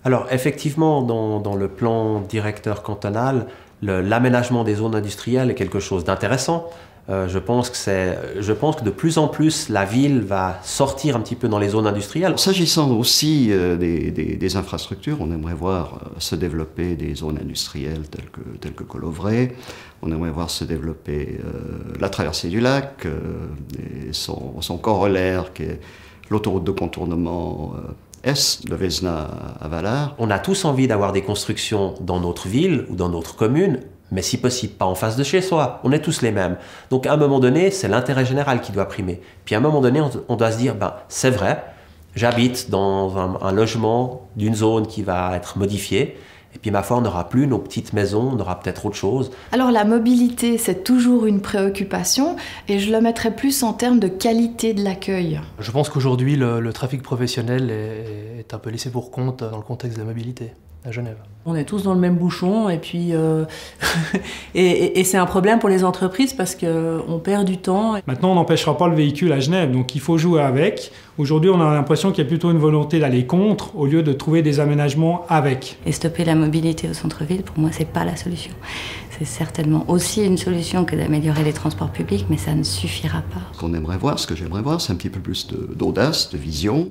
Alors effectivement, dans le plan directeur cantonal, l'aménagement des zones industrielles est quelque chose d'intéressant. Je pense que de plus en plus la ville va sortir un petit peu dans les zones industrielles. S'agissant aussi des infrastructures, on aimerait voir se développer des zones industrielles telles que Colovray. On aimerait voir se développer la traversée du lac et son corollaire qui est l'autoroute de contournement est de Vesna à Valard. On a tous envie d'avoir des constructions dans notre ville ou dans notre commune, mais si possible pas en face de chez soi. On est tous les mêmes. Donc à un moment donné, c'est l'intérêt général qui doit primer. Puis à un moment donné, on doit se dire, c'est vrai, j'habite dans un logement d'une zone qui va être modifiée, et puis ma foi, on n'aura plus nos petites maisons, on aura peut-être autre chose. Alors la mobilité, c'est toujours une préoccupation, et je le mettrais plus en termes de qualité de l'accueil. Je pense qu'aujourd'hui, le trafic professionnel est un peu laissé pour compte dans le contexte de la mobilité à Genève. On est tous dans le même bouchon et puis et c'est un problème pour les entreprises parce qu'on perd du temps. Maintenant, on n'empêchera pas le véhicule à Genève, donc il faut jouer avec. Aujourd'hui, on a l'impression qu'il y a plutôt une volonté d'aller contre au lieu de trouver des aménagements avec. Et stopper la mobilité au centre-ville, pour moi, c'est pas la solution. C'est certainement aussi une solution que d'améliorer les transports publics, mais ça ne suffira pas. Ce que j'aimerais voir, c'est un petit peu plus d'audace, de vision.